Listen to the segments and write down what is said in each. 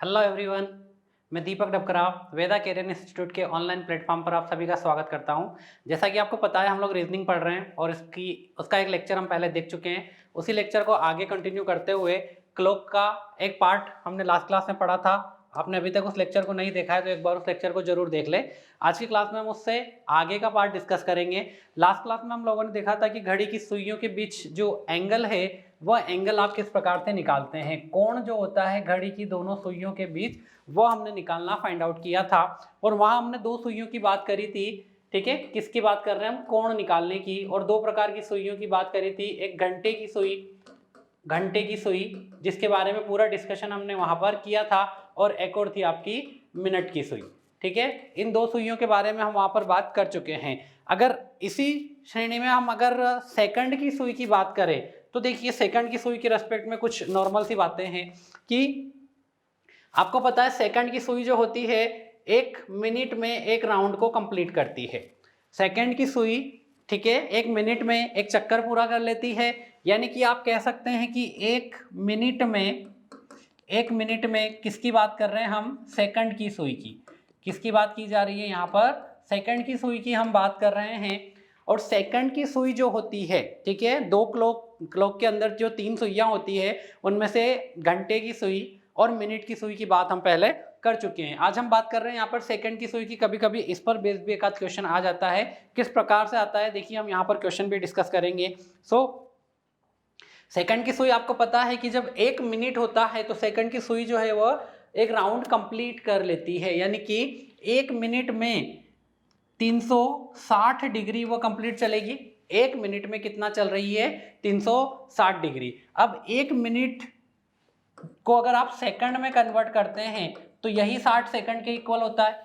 Hello everyone, मैं दीपक डबकरा वेदा career institute के online platform पर आप सभी का स्वागत करता हूं। जैसा कि आपको पता है हम लोग रीजनिंग पढ़ रहे हैं और उसका एक लेक्चर हम पहले देख चुके हैं। उसी लेक्चर को आगे कंटिन्यू करते हुए क्लॉक का एक पार्ट हमने लास्ट क्लास में पढ़ा था। आपने अभी तक उस लेक्चर को नहीं देखा है तो एक बार उस लेक्चर को जरूर देख ले। आज की क्लास में हम उससे आगे का पार्ट डिस्कस करेंगे। लास्ट क्लास में हम लोगों ने देखा था कि घड़ी की सुइयों के बीच जो एंगल है वह एंगल आप किस प्रकार से निकालते हैं। कोण जो होता है घड़ी की दोनों सुइयों के बीच वो हमने निकालना फाइंड आउट किया था और वहां हमने दो सुइयों की बात करी थी। ठीक है, किसकी बात कर रहे हैं हम? कोण निकालने की। और दो प्रकार की सुइयों की बात करी थी, एक घंटे की सुई जिसके बारे में पूरा डिस्कशन हमने वहां पर किया था, और एक और थी आपकी मिनट की सुई। ठीक है, इन दो सुइयों के बारे में हम वहां पर बात कर चुके हैं। अगर इसी श्रेणी में हम अगर सेकंड की सुई की बात करें तो देखिए सेकंड की सुई के रेस्पेक्ट में कुछ नॉर्मल सी बातें हैं कि आपको पता है सेकंड की सुई जो होती है 1 मिनट में एक राउंड को कंप्लीट करती है। सेकंड की सुई, ठीक है, 1 मिनट में एक चक्कर पूरा कर लेती है। यानी कि आप कह सकते हैं कि 1 मिनट में किसकी बात कर रहे हैं हम? सेकंड की सुई की। किसकी बात की जा रही है यहाँ पर? सेकंड की सुई की हम बात कर रहे हैं। और सेकंड की सुई जो होती है, ठीक है, दो क्लॉक के अंदर जो 3 सुइयां होती है उनमें से घंटे की सुई और मिनट की सुई की बात हम पहले कर चुके हैं। आज हम बात कर रहे हैं यहाँ पर सेकंड की सुई की। कभी कभी इस पर बेस्ड भी एक आध क्वेश्चन आ जाता है। किस प्रकार से आता है देखिए, हम यहाँ पर क्वेश्चन भी डिस्कस करेंगे। सेकंड की सुई आपको पता है कि जब 1 मिनट होता है तो सेकंड की सुई जो है वो एक राउंड कंप्लीट कर लेती है। यानी कि 1 मिनट में 360 डिग्री वो कंप्लीट चलेगी। 1 मिनट में कितना चल रही है? 360 डिग्री। अब 1 मिनट को अगर आप सेकंड में कन्वर्ट करते हैं तो यही 60 सेकंड के इक्वल होता है।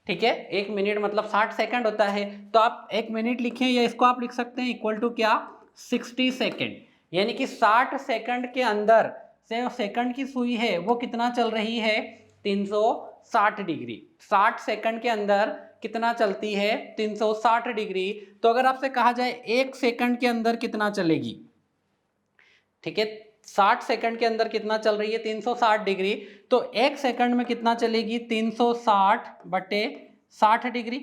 ठीक है, 1 मिनट मतलब 60 सेकंड होता है। तो आप 1 मिनट लिखें या इसको आप लिख सकते हैं इक्वल टू क्या? 60 सेकंड। यानी कि 60 सेकंड के अंदर से सेकंड की सुई है वो कितना चल रही है? 360 डिग्री। 60 सेकंड के अंदर कितना चलती है? 360 डिग्री। तो अगर आपसे कहा जाए 1 सेकंड के अंदर कितना चलेगी, ठीक है, 60 सेकंड के अंदर कितना चल रही है? 360 डिग्री। तो 1 सेकंड में कितना चलेगी? 360 बटे 60 डिग्री।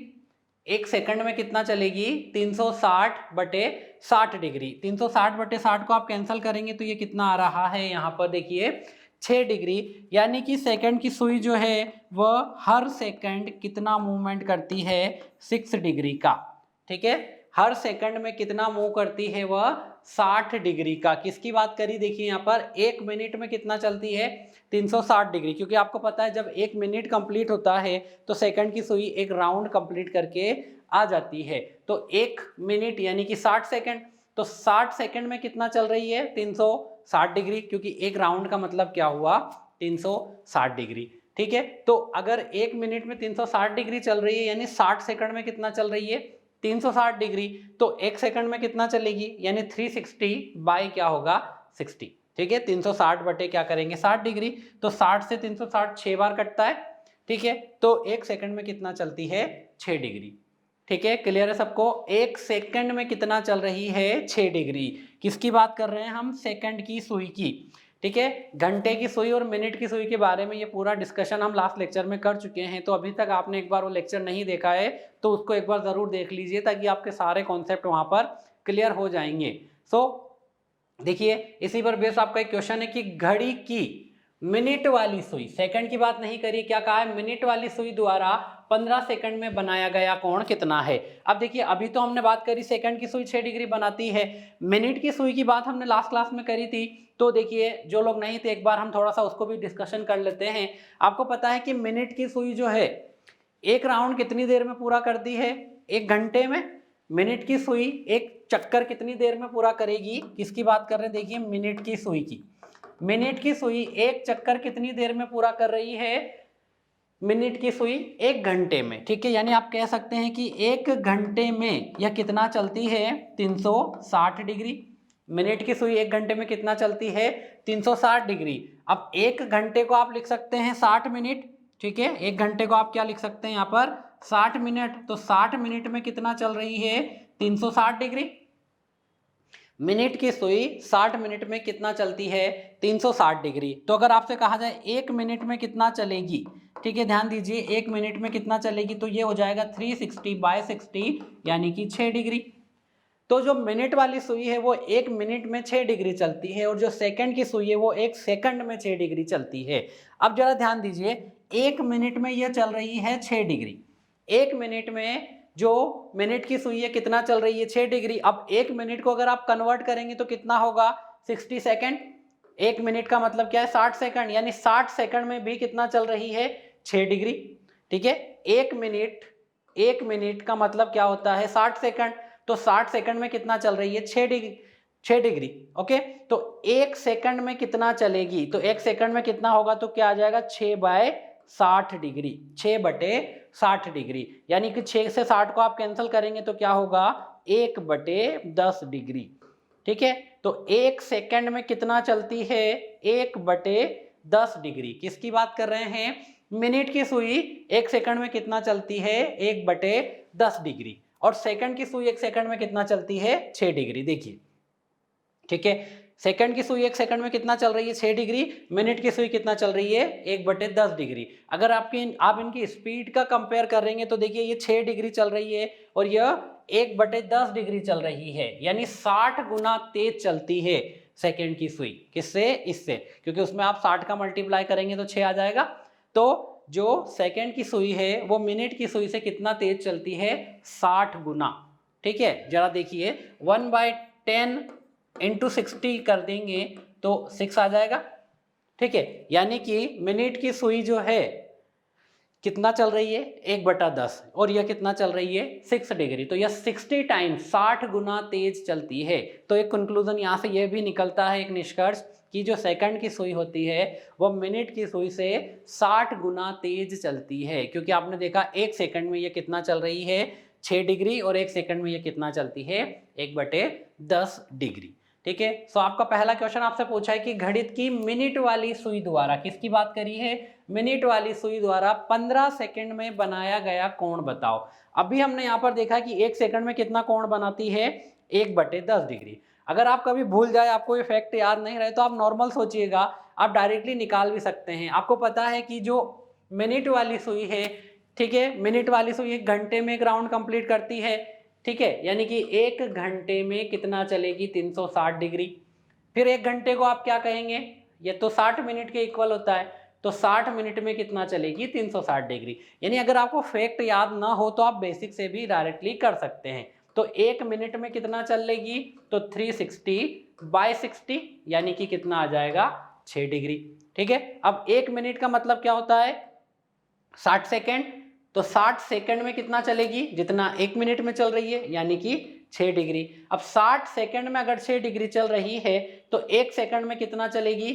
1 सेकंड में कितना चलेगी? 360 बटे 60 डिग्री। 360 बटे 60 को आप कैंसिल करेंगे तो ये कितना आ रहा है? यहाँ पर देखिए 6 डिग्री। यानी कि सेकंड की सुई जो है वह हर सेकंड कितना मूवमेंट करती है? 6 डिग्री का। ठीक है, हर सेकंड में कितना मूव करती है वह? 60 डिग्री का। किसकी बात करी देखिए यहाँ पर? 1 मिनट में कितना चलती है? 360 डिग्री। क्योंकि आपको पता है जब 1 मिनट कंप्लीट होता है तो सेकंड की सुई एक राउंड कंप्लीट करके आ जाती है। तो 1 मिनट यानी कि 60 सेकंड। तो 60 सेकंड में कितना चल रही है? 360 डिग्री। क्योंकि एक राउंड का मतलब क्या हुआ? 360 डिग्री। ठीक है, तो अगर 1 मिनट में 360 डिग्री चल रही है यानी 60 सेकंड में कितना चल रही है? 360 डिग्री। तो 1 सेकंड में कितना चलेगी? यानी 360 बाय क्या होगा? 60। ठीक है, 360 बटे क्या करेंगे? 60 डिग्री। तो 60 से 360 6 बार कटता है। ठीक है, तो 1 सेकंड में कितना चलती है? 6 डिग्री। ठीक है, क्लियर है सबको? 1 सेकंड में कितना चल रही है? 6 डिग्री। किसकी बात कर रहे हैं हम? सेकंड की सुई की। ठीक है, घंटे की सुई और मिनट की सुई के बारे में ये पूरा डिस्कशन हम लास्ट लेक्चर में कर चुके हैं। तो अभी तक आपने एक बार वो लेक्चर नहीं देखा है तो उसको एक बार जरूर देख लीजिए ताकि आपके सारे कॉन्सेप्ट वहां पर क्लियर हो जाएंगे। देखिए, इसी पर बेस आपका एक क्वेश्चन है कि घड़ी की मिनट वाली सुई, सेकंड की बात नहीं करी, क्या कहा है? मिनट वाली सुई द्वारा 15 सेकंड में बनाया गया कोण कितना है? अब देखिए, अभी तो हमने बात करी सेकंड की सुई 6 डिग्री बनाती है। मिनट की सुई की बात हमने लास्ट क्लास में करी थी। तो देखिए, जो लोग नहीं थे एक बार हम थोड़ा सा उसको भी डिस्कशन कर लेते हैं। आपको पता है कि मिनट की सुई जो है एक राउंड कितनी देर में पूरा करती है? 1 घंटे में। मिनट की सुई एक चक्कर कितनी देर में पूरा करेगी? किसकी बात कर रहे हैं? देखिए, मिनट की सुई की। मिनट की सुई एक चक्कर कितनी देर में पूरा कर रही है? मिनट की सुई 1 घंटे में। ठीक है, यानी आप कह सकते हैं कि 1 घंटे में यह कितना चलती है? 360 डिग्री। मिनट की सुई 1 घंटे में कितना चलती है? 360 डिग्री। अब 1 घंटे को आप लिख सकते हैं 60 मिनट। ठीक है, 1 घंटे को आप क्या लिख सकते हैं यहाँ पर? 60 मिनट। तो 60 मिनट में कितना चल रही है? 360 डिग्री। मिनट की सुई 60 मिनट में कितना चलती है, 360 डिग्री। तो अगर आपसे कहा जाए 1 मिनट में कितना चलेगी, ठीक है, ध्यान दीजिए 1 मिनट में कितना चलेगी, तो ये हो जाएगा 360/60 यानी कि 6 डिग्री। तो जो मिनट वाली सुई है वो 1 मिनट में 6 डिग्री चलती है, और जो सेकंड की सुई है वो 1 सेकंड में 6 डिग्री चलती है। अब जरा ध्यान दीजिए, 1 मिनट में ये चल रही है 6 डिग्री। 1 मिनट में जो मिनट की सुई है कितना चल रही है, 6 डिग्री। अब 1 मिनट को अगर आप कन्वर्ट करेंगे तो कितना होगा, 60 सेकंड। 1 मिनट का मतलब क्या है, 60 सेकंड, यानी 60 सेकंड में भी कितना चल रही है, 6 डिग्री। ठीक है, 1 मिनट का मतलब क्या होता है, 60 सेकंड। तो 60 सेकंड में कितना चल रही है, 6 डिग्री। ओके, तो 1 सेकंड में कितना चलेगी, तो 1 सेकंड में कितना होगा, तो क्या आ जाएगा, 6/60 डिग्री, 6/60 डिग्री। यानी कि 6 से 60 को आप कैंसिल करेंगे तो क्या होगा, 1/10 डिग्री। ठीक है, तो 1 सेकंड में कितना चलती है, 1/10 डिग्री। किसकी बात कर रहे हैं, मिनट की सुई 1 सेकंड में कितना चलती है, 1/10 डिग्री। और सेकंड की सुई 1 सेकंड में कितना चलती है, 6 डिग्री। देखिए, ठीक है, सेकंड की सुई 1 सेकंड में कितना चल रही है, 6 डिग्री। मिनट की सुई कितना चल रही है, 1/10 डिग्री। अगर आप इनकी स्पीड का कंपेयर करेंगे तो देखिए ये 6 डिग्री चल रही है और यह 1/10 डिग्री चल रही है, यानी 60 गुना तेज चलती है सेकंड की सुई। किससे, इससे, क्योंकि उसमें आप 60 का मल्टीप्लाई करेंगे तो 6 आ जाएगा। तो जो सेकंड की सुई है वो मिनट की सुई से कितना तेज चलती है, 60 गुना। ठीक है, जरा देखिए 1/10 इंटू 60 कर देंगे तो 6 आ जाएगा। ठीक है, यानी कि मिनट की सुई जो है कितना चल रही है, 1/10, और यह कितना चल रही है, 6 डिग्री। तो यह 60 टाइम्स, 60 गुना तेज चलती है। तो एक कंक्लूजन यहाँ से यह भी निकलता है, एक निष्कर्ष, कि जो सेकंड की सुई होती है वह मिनट की सुई से 60 गुना तेज चलती है, क्योंकि आपने देखा 1 सेकंड में यह कितना चल रही है, 6 डिग्री, और 1 सेकंड में यह कितना चलती है, 1/10 डिग्री। ठीक है, सो आपका पहला क्वेश्चन आपसे पूछा है कि घड़ित की मिनट वाली सुई द्वारा, किसकी बात करी है, मिनट वाली सुई द्वारा 15 सेकंड में बनाया गया कोण बताओ। अभी हमने यहाँ पर देखा कि 1 सेकंड में कितना कोण बनाती है, 1/10 डिग्री। अगर आप कभी भूल जाए, आपको ये फैक्ट याद नहीं रहे, तो आप नॉर्मल सोचिएगा, आप डायरेक्टली निकाल भी सकते हैं। आपको पता है कि जो मिनट वाली सुई है, ठीक है, मिनट वाली सुई 1 घंटे में एक राउंड कंप्लीट करती है। ठीक है, यानी कि 1 घंटे में कितना चलेगी, 360 डिग्री। फिर 1 घंटे को आप क्या कहेंगे, ये तो 60 मिनट के इक्वल होता है, तो 60 मिनट में कितना चलेगी, 360 डिग्री। यानी अगर आपको फैक्ट याद ना हो तो आप बेसिक से भी डायरेक्टली कर सकते हैं। तो 1 मिनट में कितना चलेगी, तो 360/60, यानी कि कितना आ जाएगा, 6 डिग्री। ठीक है, अब 1 मिनट का मतलब क्या होता है, 60 सेकेंड। तो 60 सेकंड में कितना चलेगी, जितना 1 मिनट में चल रही है, यानी कि 6 डिग्री। अब 60 सेकंड में अगर 6 डिग्री चल रही है तो 1 सेकंड में कितना चलेगी,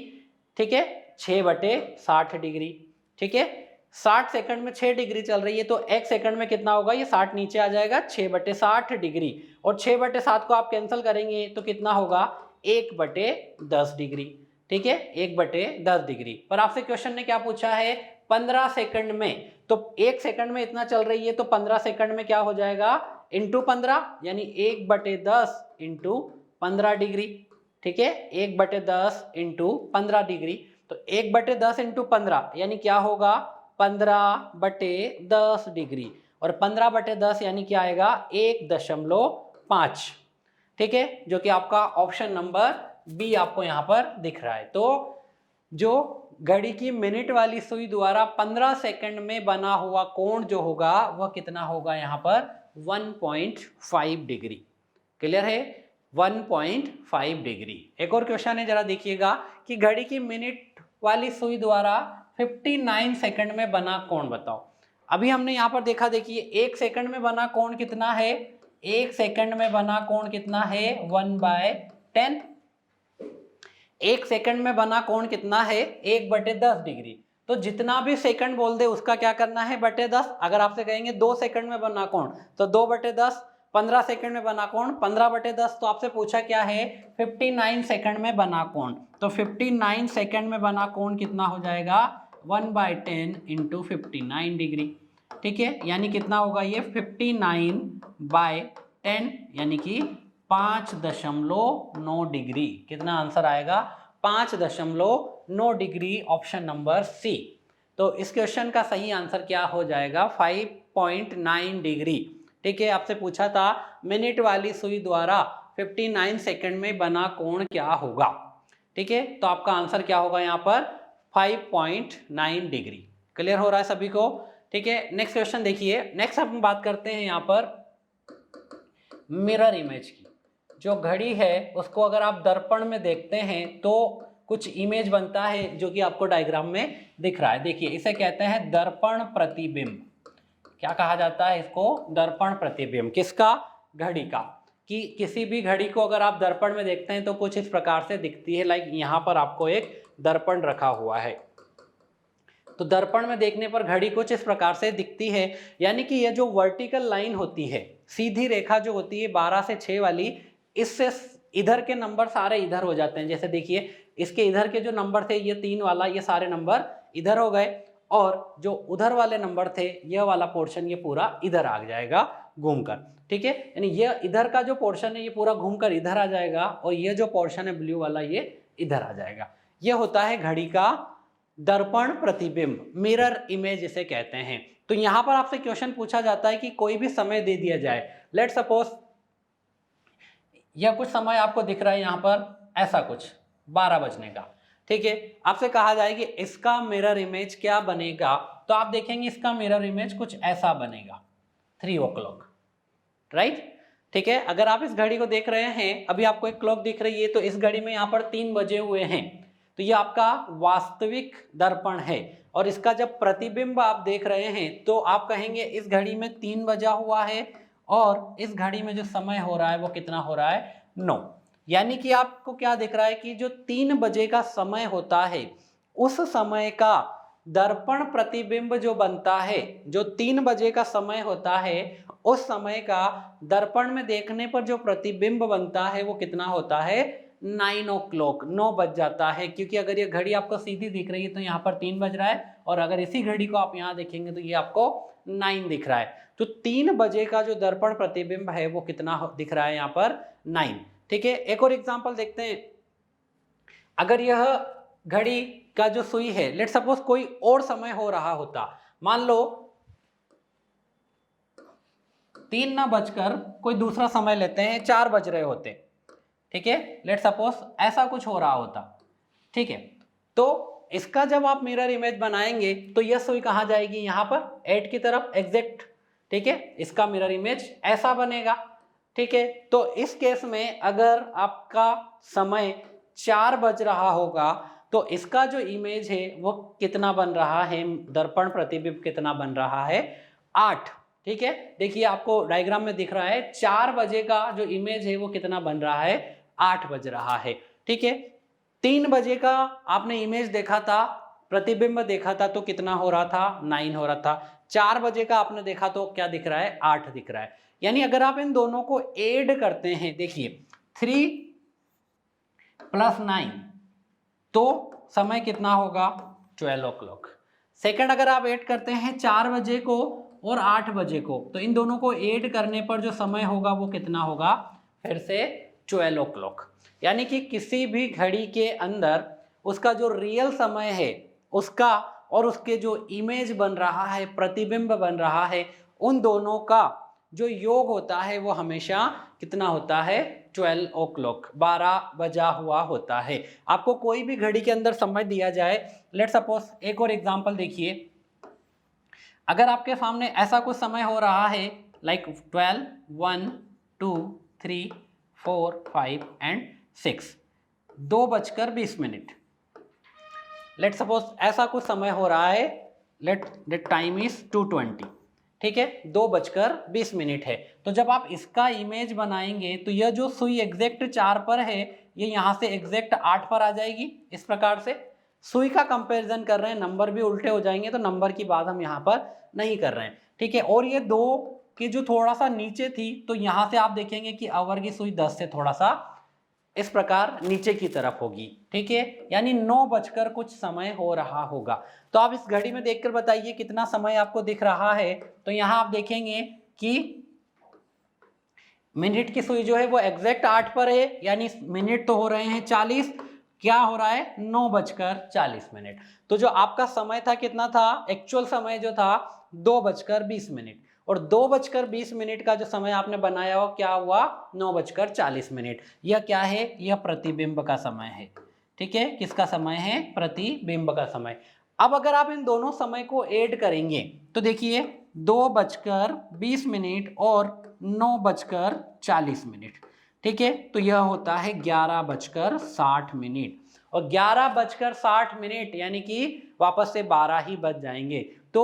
ठीक है, 6/60 डिग्री। ठीक है, 60 सेकंड में 6 डिग्री चल रही है तो 1 सेकंड में कितना होगा, ये 60 नीचे आ जाएगा, 6/60 डिग्री। और 6/7 को आप कैंसिल करेंगे तो कितना होगा, 1/10 डिग्री। ठीक है, 1/10 डिग्री। पर आपसे क्वेश्चन ने क्या पूछा है, 15 सेकंड में। तो 1 सेकंड में इतना चल रही है तो 15 सेकंड में क्या हो जाएगा, इंटू 15, यानी 1/10 इंटू 15 डिग्री। ठीक है, 1/10 इंटू 15 डिग्री। तो 1/10 इंटू 15 यानी क्या होगा, 15/10 डिग्री। और 15/10 यानी क्या आएगा, 1.5। ठीक है, जो कि आपका ऑप्शन नंबर बी आपको यहाँ पर दिख रहा है। तो जो घड़ी की मिनट वाली सुई द्वारा 15 सेकंड में बना हुआ कोण जो होगा वह कितना होगा, यहाँ पर 1.5 डिग्री। क्लियर है, 1.5 डिग्री। एक और क्वेश्चन है, जरा देखिएगा कि घड़ी की मिनट वाली सुई द्वारा 59 सेकंड में बना कोण बताओ। अभी हमने यहाँ पर देखा, देखिए 1 सेकंड में बना कोण कितना है, 1 सेकंड में बना कोण कितना है, 1/10। 1 सेकंड में बना कोण कितना है, 1/10 डिग्री। तो जितना भी सेकंड बोल दे उसका क्या करना है, /10। अगर आपसे कहेंगे 2 सेकंड में बना कोण तो 2/10, 15 सेकंड में बना कोण 15/10। तो आपसे पूछा क्या है, 59 सेकंड में बना कोण। तो 59 सेकंड में बना कोण कितना हो जाएगा, 1/10 इंटू 59 डिग्री। ठीक है, यानी कितना होगा ये, 59/10 यानी कि 5.9 डिग्री। कितना आंसर आएगा? 5.9 डिग्री, ऑप्शन नंबर सी। तो इस क्वेश्चन का सही आंसर क्या हो जाएगा? 5.9 डिग्री। ठीक है, आपसे पूछा था मिनट वाली सुई द्वारा 59 सेकंड में बना कोण क्या होगा। ठीक है, तो आपका आंसर क्या होगा यहाँ पर? 5.9 डिग्री। क्लियर हो रहा है सभी को? ठीक है, नेक्स्ट क्वेश्चन देखिए। नेक्स्ट हम बात करते हैं यहाँ पर मिरर इमेज की। जो घड़ी है उसको अगर आप दर्पण में देखते हैं तो कुछ इमेज बनता है जो कि आपको डायग्राम में दिख रहा है। देखिए, इसे कहते हैं दर्पण प्रतिबिंब। क्या कहा जाता है इसको? दर्पण प्रतिबिंब। किसका? घड़ी का। कि किसी भी घड़ी को अगर आप दर्पण में देखते हैं तो कुछ इस प्रकार से दिखती है। लाइक यहाँ पर आपको एक दर्पण रखा हुआ है, तो दर्पण में देखने पर घड़ी कुछ इस प्रकार से दिखती है। यानी कि यह जो वर्टिकल लाइन होती है, सीधी रेखा जो होती है 12 से 6 वाली, इससे इधर के नंबर सारे इधर हो जाते हैं। जैसे देखिए, इसके इधर के जो नंबर थे ये 3 वाला, ये सारे नंबर इधर हो गए, और जो उधर वाले नंबर थे यह वाला पोर्शन ये पूरा इधर आ जाएगा घूमकर। ठीक है, यानी ये इधर का जो पोर्शन है ये पूरा घूमकर इधर आ जाएगा, और ये जो पोर्शन है ब्लू वाला ये इधर आ जाएगा। ये होता है घड़ी का दर्पण प्रतिबिंब, मिरर इमेज इसे कहते हैं। तो यहां पर आपसे क्वेश्चन पूछा जाता है कि कोई भी समय दे दिया जाए। लेट सपोज यह कुछ समय आपको दिख रहा है यहाँ पर, ऐसा कुछ 12 बजने का। ठीक है, आपसे कहा जाए कि इसका मिरर इमेज क्या बनेगा, तो आप देखेंगे इसका मिरर इमेज कुछ ऐसा बनेगा, 3 o'clock, राइट। ठीक है, अगर आप इस घड़ी को देख रहे हैं, अभी आपको एक क्लॉक दिख रही है, तो इस घड़ी में यहाँ पर 3 बजे हुए हैं, तो ये आपका वास्तविक दर्पण है। और इसका जब प्रतिबिंब आप देख रहे हैं तो आप कहेंगे इस घड़ी में 3 बजा हुआ है, और इस घड़ी में जो समय हो रहा है वो कितना हो रहा है? 9। यानी कि आपको क्या दिख रहा है कि जो 3 बजे का समय होता है, उस समय का दर्पण प्रतिबिंब जो बनता है, जो 3 बजे का समय होता है, उस समय का दर्पण में देखने पर जो प्रतिबिंब बनता है वो कितना होता है? 9 o'clock, 9 बज जाता है। क्योंकि अगर ये घड़ी आपको सीधी दिख रही है तो यहाँ पर 3 बज रहा है, और अगर इसी घड़ी को आप यहाँ देखेंगे तो ये आपको 9 दिख रहा है। तो 3 बजे का जो दर्पण प्रतिबिंब है वो कितना दिख रहा है यहाँ पर? 9। ठीक है, एक और एग्जांपल देखते हैं। अगर यह घड़ी का जो सुई है, लेट सपोज कोई और समय हो रहा होता, मान लो 3 ना बजकर कोई दूसरा समय लेते हैं, 4 बज रहे होते। ठीक है, लेट सपोज ऐसा कुछ हो रहा होता। ठीक है, तो इसका जब आप मिरर इमेज बनाएंगे तो यह सुई कहाँ जाएगी? यहाँ पर 8 की तरफ एग्जैक्ट। ठीक है, इसका मिरर इमेज ऐसा बनेगा। ठीक है, तो इस केस में अगर आपका समय 4 बज रहा होगा तो इसका जो इमेज है वो कितना बन रहा है? दर्पण प्रतिबिंब कितना बन रहा है? 8। ठीक है, देखिए आपको डायग्राम में दिख रहा है 4 बजे का जो इमेज है वो कितना बन रहा है? 8 बज रहा है। ठीक है, 3 बजे का आपने इमेज देखा था, प्रतिबिंब देखा था, तो कितना हो रहा था? 9 हो रहा था। 4 बजे का आपने देखा तो क्या दिख रहा है? 8 दिख रहा है। यानी अगर आप इन दोनों को ऐड करते हैं, देखिए 3 + 9, तो समय कितना होगा? 12 o'clock। सेकंड, अगर आप ऐड करते हैं 4 बजे को और 8 बजे को, तो इन दोनों को ऐड करने पर जो समय होगा वो कितना होगा? फिर से 12 o'clock। यानी कि किसी भी घड़ी के अंदर उसका जो रियल समय है उसका, और उसके जो इमेज बन रहा है, प्रतिबिंब बन रहा है, उन दोनों का जो योग होता है वो हमेशा कितना होता है? 12 o'clock, 12 बजा हुआ होता है। आपको कोई भी घड़ी के अंदर समय दिया जाए, लेट सपोज एक और एग्जांपल देखिए। अगर आपके सामने ऐसा कुछ समय हो रहा है, लाइक 12, 1, 2, 3, 4, 5 एंड 6, 2:20। लेट सपोज ऐसा कुछ समय हो रहा है, लेट टाइम इज 2:20। ठीक है, 2:20 है। तो जब आप इसका इमेज बनाएंगे तो यह जो सुई एग्जैक्ट 4 पर है, ये यहाँ से एग्जैक्ट 8 पर आ जाएगी। इस प्रकार से सुई का कंपैरिजन कर रहे हैं, नंबर भी उल्टे हो जाएंगे, तो नंबर की बात हम यहाँ पर नहीं कर रहे हैं। ठीक है, और ये 2 की जो थोड़ा सा नीचे थी, तो यहाँ से आप देखेंगे कि आवर की सुई 10 से थोड़ा सा इस प्रकार नीचे की तरफ होगी। ठीक है, यानी 9 बजकर कुछ समय हो रहा होगा। तो आप इस घड़ी में देखकर बताइए कितना समय आपको दिख रहा है। तो यहाँ आप देखेंगे कि मिनट की सुई जो है वो एग्जैक्ट 8 पर है, यानी मिनट तो हो रहे हैं 40, क्या हो रहा है 9:40। तो जो आपका समय था कितना था, एक्चुअल समय जो था 2:20, और 2:20 का जो समय आपने बनाया हो क्या हुआ 9:40। यह क्या है, यह प्रतिबिंब का समय है। ठीक है, किसका समय है, प्रतिबिंब का समय। अब अगर आप इन दोनों समय को ऐड करेंगे तो देखिए 2:20 और 9:40। ठीक है, तो यह होता है 11:60, और 11:60 यानी कि वापस से 12 ही बज जाएंगे। तो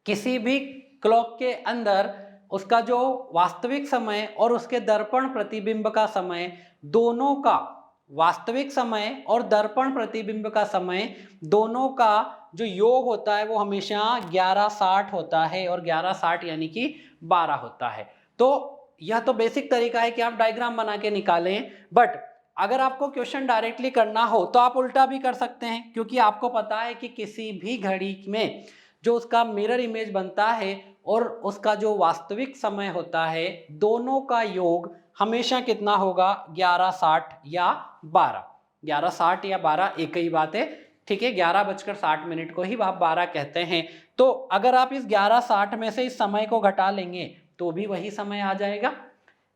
किसी भी क्लॉक के अंदर उसका जो वास्तविक समय और उसके दर्पण प्रतिबिंब का समय, दोनों का वास्तविक समय और दर्पण प्रतिबिंब का समय दोनों का जो योग होता है वो हमेशा 11:60 होता है, और 11:60 यानी कि 12 होता है। तो यह तो बेसिक तरीका है कि आप डायग्राम बना के निकालें, बट अगर आपको क्वेश्चन डायरेक्टली करना हो तो आप उल्टा भी कर सकते हैं, क्योंकि आपको पता है कि किसी भी घड़ी में जो उसका मिरर इमेज बनता है और उसका जो वास्तविक समय होता है, दोनों का योग हमेशा कितना होगा 11:60 या 12। 11:60 या 12 एक ही बात है। ठीक है, 11:60 को ही आप 12 कहते हैं। तो अगर आप इस 11:60 में से इस समय को घटा लेंगे तो भी वही समय आ जाएगा।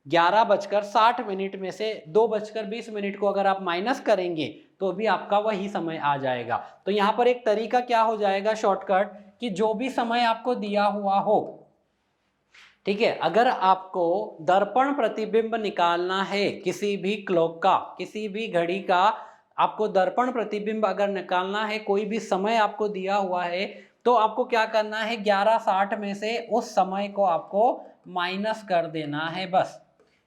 11:60 में से 2:20 को अगर आप माइनस करेंगे तो भी आपका वही समय आ जाएगा। तो यहाँ पर एक तरीका क्या हो जाएगा शॉर्टकट, कि जो भी समय आपको दिया हुआ हो, ठीक है, अगर आपको दर्पण प्रतिबिंब निकालना है किसी भी क्लॉक का, किसी भी घड़ी का, आपको दर्पण प्रतिबिंब अगर निकालना है, कोई भी समय आपको दिया हुआ है, तो आपको क्या करना है 11:60 में से उस समय को आपको माइनस कर देना है बस।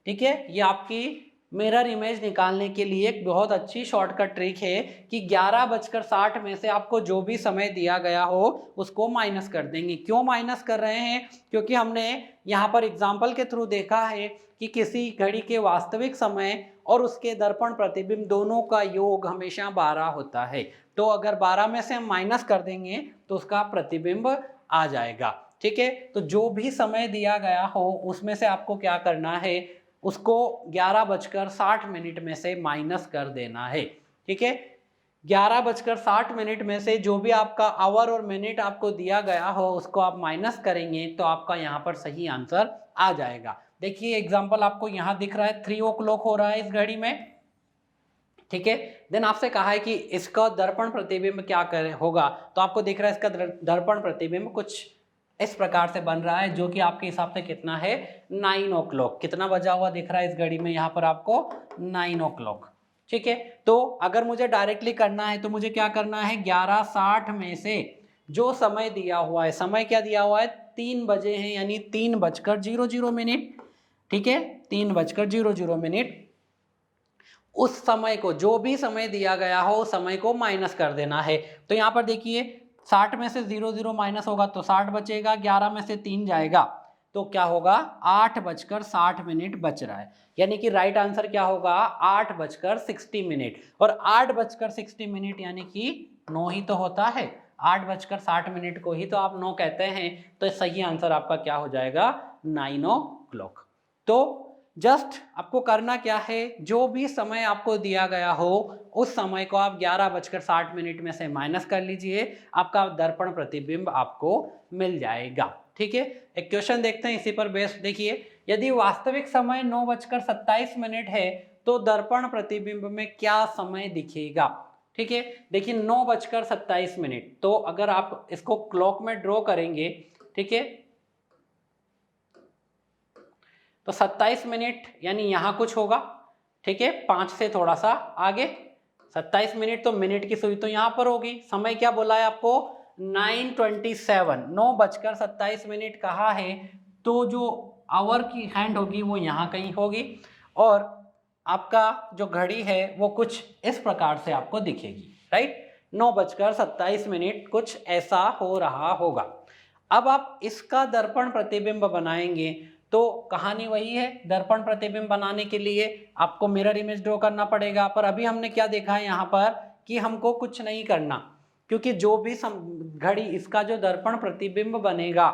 ठीक है, ये आपकी मिरर इमेज निकालने के लिए एक बहुत अच्छी शॉर्टकट ट्रिक है कि 11:60 में से आपको जो भी समय दिया गया हो उसको माइनस कर देंगे। क्यों माइनस कर रहे हैं, क्योंकि हमने यहाँ पर एग्जाम्पल के थ्रू देखा है कि किसी घड़ी के वास्तविक समय और उसके दर्पण प्रतिबिंब दोनों का योग हमेशा 12 होता है। तो अगर 12 में से हम माइनस कर देंगे तो उसका प्रतिबिंब आ जाएगा। ठीक है, तो जो भी समय दिया गया हो उसमें से आपको क्या करना है, उसको 11:60 में से माइनस कर देना है। ठीक है, 11:60 में से जो भी आपका आवर और मिनट आपको दिया गया हो उसको आप माइनस करेंगे तो आपका यहाँ पर सही आंसर आ जाएगा। देखिए एग्जांपल आपको यहाँ दिख रहा है 3 o'clock हो रहा है इस घड़ी में। ठीक है, देन आपसे कहा है कि इसका दर्पण प्रतिबिंब क्या करे होगा, तो आपको दिख रहा है इसका दर्पण प्रतिबिंब कुछ इस प्रकार से बन रहा है, जो कि आपके हिसाब से कितना है 9 o'clock, कितना बजा हुआ दिख रहा है इस घड़ी में यहाँ पर आपको 9 o'clock। ठीक है, तो अगर मुझे डायरेक्टली करना है तो मुझे क्या करना है 11:60 में से जो समय दिया हुआ है, समय क्या दिया हुआ है 3 बजे हैं, यानी 3:00। ठीक है, 3:00, उस समय को, जो भी समय दिया गया हो उस समय को माइनस कर देना है। तो यहाँ पर देखिए 60 में से 00 माइनस होगा तो 60 बचेगा, 11 में से 3 जाएगा तो क्या होगा 8:60 बच रहा है, यानी कि राइट आंसर क्या होगा 8:60, और 8:60 यानी कि 9 ही तो होता है, 8:60 को ही तो आप 9 कहते हैं, तो सही आंसर आपका क्या हो जाएगा 9 o'clock। तो जस्ट आपको करना क्या है, जो भी समय आपको दिया गया हो उस समय को आप 11:60 में से माइनस कर लीजिए, आपका दर्पण प्रतिबिंब आपको मिल जाएगा। ठीक है, एक क्वेश्चन देखते हैं इसी पर बेस्ड। देखिए यदि वास्तविक समय 9:27 है तो दर्पण प्रतिबिंब में क्या समय दिखेगा। ठीक है, देखिए 9:27, तो अगर आप इसको क्लॉक में ड्रॉ करेंगे, ठीक है, तो 27 मिनट यानी यहाँ कुछ होगा। ठीक है, 5 से थोड़ा सा आगे 27 मिनट, तो मिनट की सुई तो यहाँ पर होगी। समय क्या बोला है आपको 9:27, 9:27 कहा है, तो जो आवर की हैंड होगी वो यहाँ कहीं होगी, और आपका जो घड़ी है वो कुछ इस प्रकार से आपको दिखेगी। राइट, 9:27 कुछ ऐसा हो रहा होगा। अब आप इसका दर्पण प्रतिबिंब बनाएंगे तो कहानी वही है, दर्पण प्रतिबिंब बनाने के लिए आपको मिरर इमेज ड्रॉ करना पड़ेगा। पर अभी हमने क्या देखा है यहाँ पर कि हमको कुछ नहीं करना, क्योंकि जो भी घड़ी इसका जो दर्पण प्रतिबिंब बनेगा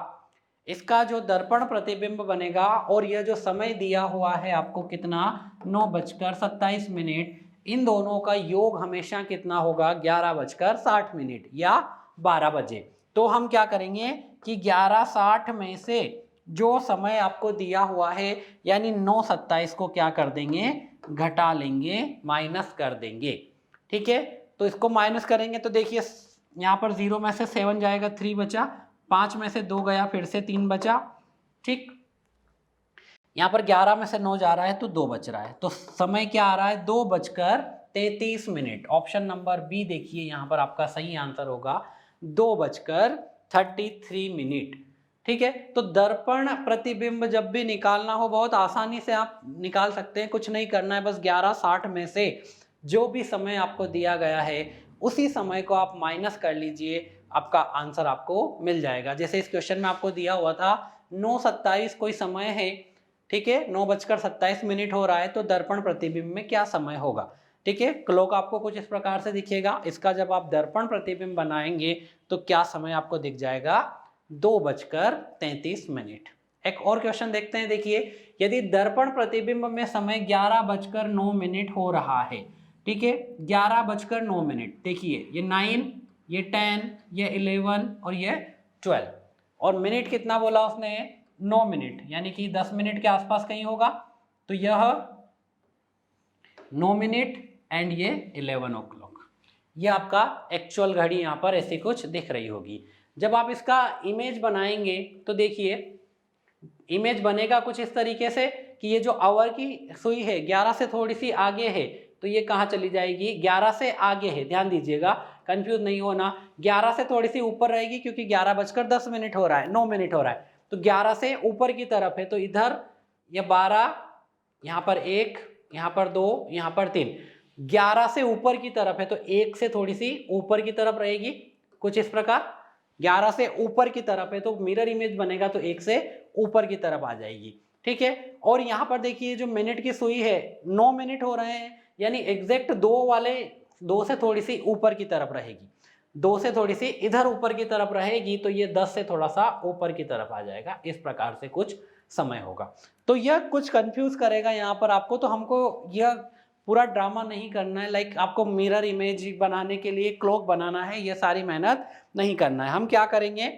इसका जो दर्पण प्रतिबिंब बनेगा और यह जो समय दिया हुआ है आपको कितना 9:27 इन दोनों का योग हमेशा कितना होगा 11:60 या 12 बजे। तो हम क्या करेंगे कि 11:60 में से जो समय आपको दिया हुआ है यानी 9:27 को क्या कर देंगे घटा लेंगे, माइनस कर देंगे। ठीक है, तो इसको माइनस करेंगे तो देखिए यहाँ पर 0 में से 7 जाएगा, 3 बचा, 5 में से 2 गया, फिर से 3 बचा। ठीक, यहाँ पर 11 में से 9 जा रहा है तो 2 बच रहा है, तो समय क्या आ रहा है 2:33। ऑप्शन नंबर बी देखिए यहाँ पर आपका सही आंसर होगा 2:33। ठीक है, तो दर्पण प्रतिबिंब जब भी निकालना हो बहुत आसानी से आप निकाल सकते हैं, कुछ नहीं करना है, बस 11:60 में से जो भी समय आपको दिया गया है उसी समय को आप माइनस कर लीजिए, आपका आंसर आपको मिल जाएगा। जैसे इस क्वेश्चन में आपको दिया हुआ था 9:27 कोई समय है, ठीक है, 9:27 हो रहा है, तो दर्पण प्रतिबिंब में क्या समय होगा। ठीक है, क्लॉक आपको कुछ इस प्रकार से दिखेगा, इसका जब आप दर्पण प्रतिबिंब बनाएंगे तो क्या समय आपको दिख जाएगा 2:33। एक और क्वेश्चन देखते हैं, देखिए यदि दर्पण प्रतिबिंब में समय 11:09 हो रहा है, ठीक है, 11:09, देखिए ये 9, ये 10, ये 11 और ये 12, और मिनट कितना बोला उसने 9 मिनट, यानी कि 10 मिनट के आसपास कहीं होगा, तो यह 9 मिनट एंड ये 11 o'clock, ये आपका एक्चुअल घड़ी यहाँ पर ऐसी कुछ दिख रही होगी। जब आप इसका इमेज बनाएंगे तो देखिए इमेज बनेगा कुछ इस तरीके से कि ये जो आवर की सुई है 11 से थोड़ी सी आगे है, तो ये कहाँ चली जाएगी 11 से आगे है, ध्यान दीजिएगा कंफ्यूज नहीं होना, 11 से थोड़ी सी ऊपर रहेगी क्योंकि 11:10 हो रहा है, 9 मिनट हो रहा है, तो 11 से ऊपर की तरफ है, तो इधर ये 12, यहाँ पर 1, यहाँ पर 2, यहाँ पर 3, 11 से ऊपर की तरफ है तो 1 से थोड़ी सी ऊपर की तरफ रहेगी, कुछ इस प्रकार 11 से ऊपर की तरफ है तो मिरर इमेज बनेगा तो 1 से ऊपर की तरफ आ जाएगी। ठीक है, और यहाँ पर देखिए जो मिनट की सुई है 9 मिनट हो रहे हैं, यानी एग्जैक्ट 2 वाले 2 से थोड़ी सी ऊपर की तरफ रहेगी, 2 से थोड़ी सी इधर ऊपर की तरफ रहेगी, तो ये 10 से थोड़ा सा ऊपर की तरफ आ जाएगा, इस प्रकार से कुछ समय होगा। तो यह कुछ कंफ्यूज करेगा यहाँ पर आपको, तो हमको यह पूरा ड्रामा नहीं करना है, लाइक आपको मिरर इमेज बनाने के लिए क्लॉक बनाना है, ये सारी मेहनत नहीं करना है। हम क्या करेंगे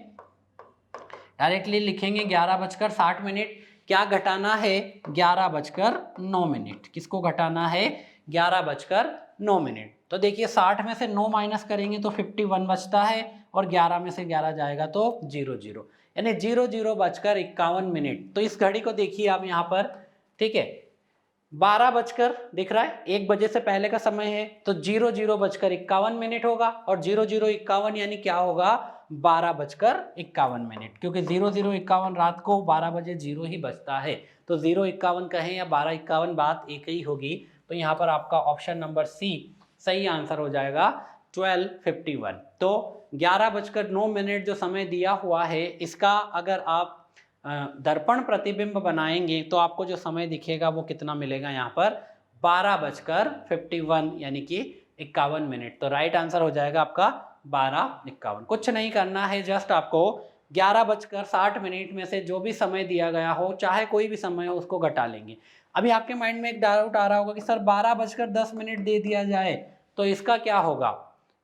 डायरेक्टली लिखेंगे 11:60, क्या घटाना है 11:09, किसको घटाना है 11:09। तो देखिए 60 में से 9 माइनस करेंगे तो 51 बचता है, और 11 में से 11 जाएगा तो 00, यानी 00:51। तो इस घड़ी को देखिए आप यहाँ पर, ठीक है, 12 बजकर दिख रहा है, 1 बजे से पहले का समय है, तो 00:51 होगा, और 00:51 यानी क्या होगा 12:51, क्योंकि 00:51 रात को 12 बजे 0 ही बजता है, तो 0:51 कहें या 12:51 बात एक ही होगी। तो यहाँ पर आपका ऑप्शन नंबर सी सही आंसर हो जाएगा 12:51। तो 11:09 जो समय दिया हुआ है, इसका अगर आप दर्पण प्रतिबिंब बनाएंगे तो आपको जो समय दिखेगा वो कितना मिलेगा यहाँ पर 12:51 यानी कि 51। तो राइट आंसर हो जाएगा आपका 12:51। कुछ नहीं करना है, जस्ट आपको 11:60 में से जो भी समय दिया गया हो, चाहे कोई भी समय हो, उसको घटा लेंगे। अभी आपके माइंड में एक डाउट आ रहा होगा कि सर 12:10 दे दिया जाए तो इसका क्या होगा,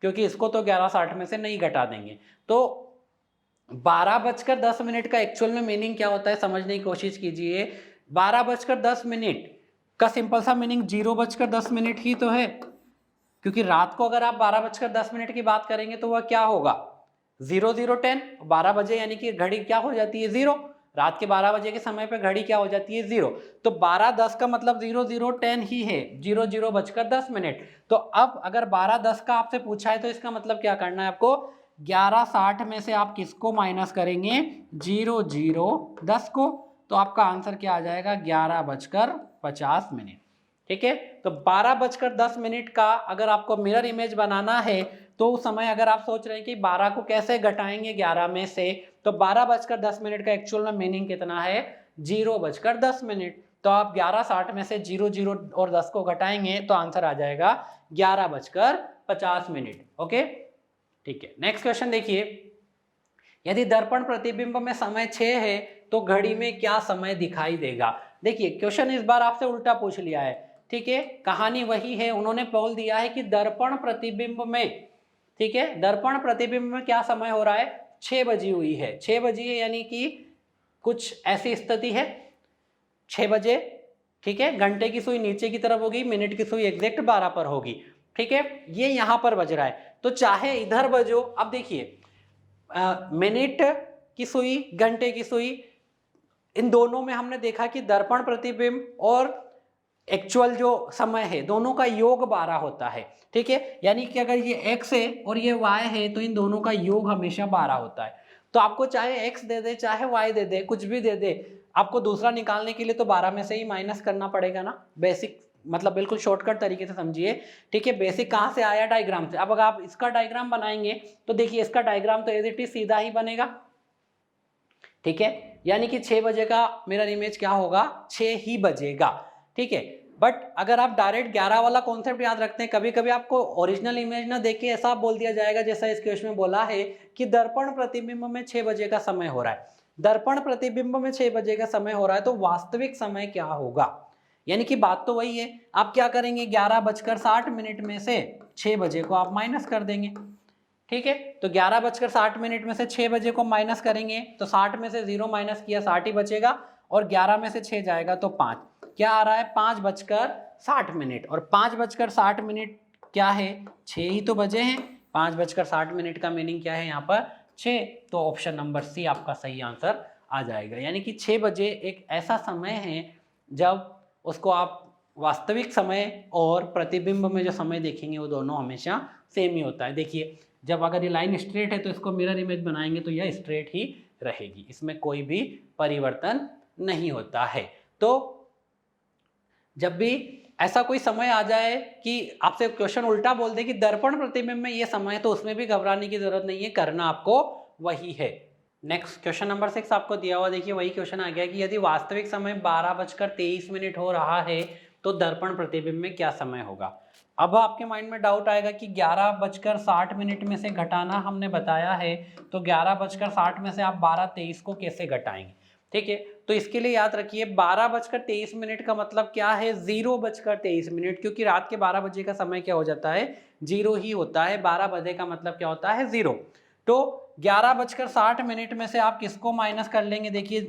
क्योंकि इसको तो 11:60 में से नहीं घटा देंगे। तो 12:10 का एक्चुअल में मीनिंग क्या होता है समझने की कोशिश कीजिए। 12:10 का सिंपल सा मीनिंग 0:10 ही तो है, क्योंकि रात को अगर आप 12:10 की बात करेंगे तो वह क्या होगा 00:10, 12 बजे यानी कि घड़ी क्या हो जाती है 0, रात के 12 बजे के समय पे घड़ी क्या हो जाती है 0, तो 12:10 का मतलब 00:10 ही है, 00:10। तो अब अगर 12:10 का आपसे पूछा है तो इसका मतलब क्या करना है आपको 11:60 में से आप किसको माइनस करेंगे 00:10 को, तो आपका आंसर क्या आ जाएगा 11:50। ठीक है, तो 12:10 का अगर आपको मिरर इमेज बनाना है तो उस समय अगर आप सोच रहे हैं कि 12 को कैसे घटाएंगे 11 में से, तो 12:10 का एक्चुअल में मीनिंग कितना है 0:10। तो आप 11:60 में से 00 और 10 को घटाएंगे तो आंसर आ जाएगा 11:50। ओके, ठीक है, नेक्स्ट क्वेश्चन देखिए, यदि दर्पण प्रतिबिंब में समय 6 है तो घड़ी में क्या समय दिखाई देगा। देखिए क्वेश्चन इस बार आपसे उल्टा पूछ लिया है, ठीक है, कहानी वही है, उन्होंने बोल दिया है कि दर्पण प्रतिबिंब में, ठीक है, दर्पण प्रतिबिंब में क्या समय हो रहा है, 6 बजी हुई है, 6 बजी है, यानी कि कुछ ऐसी स्थिति है 6 बजे, ठीक है, घंटे की सुई नीचे की तरफ होगी, मिनट की सुई एग्जैक्ट 12 पर होगी, ठीक है, ये यहां पर बज रहा है, तो चाहे इधर बजो, अब देखिए मिनट की सुई, घंटे की सुई, इन दोनों में हमने देखा कि दर्पण प्रतिबिंब और एक्चुअल जो समय है दोनों का योग 12 होता है, ठीक है, यानी कि अगर ये x है और ये y है तो इन दोनों का योग हमेशा 12 होता है। तो आपको चाहे x दे दे चाहे y दे दे, कुछ भी दे दे, आपको दूसरा निकालने के लिए तो 12 में से ही माइनस करना पड़ेगा ना, बेसिक मतलब बिल्कुल शॉर्टकट तरीके से समझिए, ठीक है। बेसिक कहाँ से आया, डायग्राम से। अब अगर आप इसका डायग्राम बनाएंगे तो देखिए इसका डायग्राम तो एज इट इज सीधा ही बनेगा, ठीक है, यानी कि 6 बजे का मिरर इमेज क्या होगा, 6 ही बजेगा, ठीक है। बट अगर आप डायरेक्ट 11 वाला कॉन्सेप्ट याद रखते हैं, कभी कभी आपको ओरिजिनल इमेज ना देख के ऐसा बोल दिया जाएगा जैसा इस क्वेश्चन में बोला है कि दर्पण प्रतिबिंब में 6 बजे का समय हो रहा है, दर्पण प्रतिबिंब में 6 बजे का समय हो रहा है, तो वास्तविक समय क्या होगा, यानी कि बात तो वही है। आप क्या करेंगे, 11:60 में से 6 बजे को आप माइनस कर देंगे, ठीक है, तो 11:60 में से 6 बजे को माइनस करेंगे तो 60 में से 0 माइनस किया 60 ही बचेगा, और 11 में से 6 जाएगा तो 5, क्या आ रहा है 5:60, और 5:60 क्या है, 6 ही तो बजे हैं, 5:60 का मीनिंग क्या है यहाँ पर 6, तो ऑप्शन नंबर सी आपका सही आंसर आ जाएगा। यानी कि 6 बजे एक ऐसा समय है जब उसको आप वास्तविक समय और प्रतिबिंब में जो समय देखेंगे वो दोनों हमेशा सेम ही होता है। देखिए जब अगर ये लाइन स्ट्रेट है तो इसको मिरर इमेज बनाएंगे तो यह स्ट्रेट ही रहेगी, इसमें कोई भी परिवर्तन नहीं होता है। तो जब भी ऐसा कोई समय आ जाए कि आपसे क्वेश्चन उल्टा बोल दे कि दर्पण प्रतिबिंब में ये समय है, तो उसमें भी घबराने की जरूरत नहीं है, करना आपको वही है। नेक्स्ट क्वेश्चन नंबर 6 आपको दिया हुआ, देखिए वही क्वेश्चन आ गया कि यदि वास्तविक समय 12:23 हो रहा है तो दर्पण प्रतिबिंब में क्या समय होगा। अब आपके माइंड में डाउट आएगा कि 11:60 में से घटाना हमने बताया है, तो 11:60 में से आप 12:23 को कैसे घटाएंगे, ठीक है। तो इसके लिए याद रखिए 12:23 का मतलब क्या है, 0:23, क्योंकि रात के 12 बजे का समय क्या हो जाता है, 0 ही होता है, 12 बजे का मतलब क्या होता है, 0। तो 11:60 में से आप किसको माइनस कर लेंगे, देखिए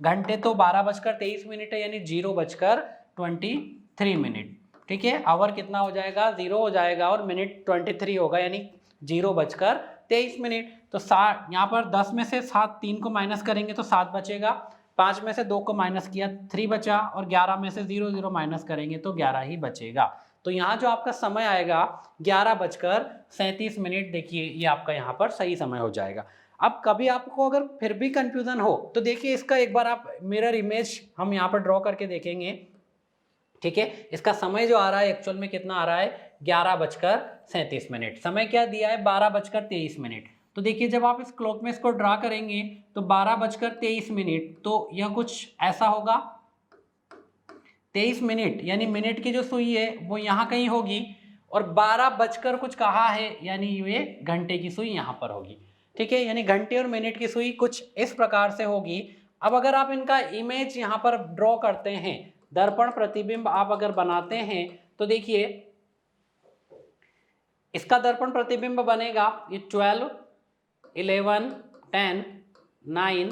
घंटे तो 12:23 है, यानी 0:23, ठीक है, आवर कितना हो जाएगा, 0 हो जाएगा, और मिनट 23 होगा, यानी 0:23। तो 60, यहाँ पर 10 में से 7 3 को माइनस करेंगे तो 7 बचेगा, 5 में से 2 को माइनस किया 3 बचा, और 11 में से 0 0 माइनस करेंगे तो 11 ही बचेगा। तो यहाँ जो आपका समय आएगा 11:37, देखिए ये आपका यहाँ पर सही समय हो जाएगा। अब कभी आपको अगर फिर भी कंफ्यूजन हो तो देखिए इसका एक बार आप मिरर इमेज हम यहाँ पर ड्रॉ करके देखेंगे, ठीक है। इसका समय जो आ रहा है एक्चुअल में कितना आ रहा है, 11:37, समय क्या दिया है 12:23। तो देखिए जब आप इस क्लॉक में इसको ड्रा करेंगे तो 12:23, तो यह कुछ ऐसा होगा, 23 मिनट, यानी मिनट की जो सुई है वो यहाँ कहीं होगी, और 12 बजकर कुछ कहा है, यानी ये घंटे की सुई यहाँ पर होगी, ठीक है, यानी घंटे और मिनट की सुई कुछ इस प्रकार से होगी। अब अगर आप इनका इमेज यहाँ पर ड्रॉ करते हैं, दर्पण प्रतिबिंब आप अगर बनाते हैं तो देखिए इसका दर्पण प्रतिबिंब बनेगा, ये 12 11 10 9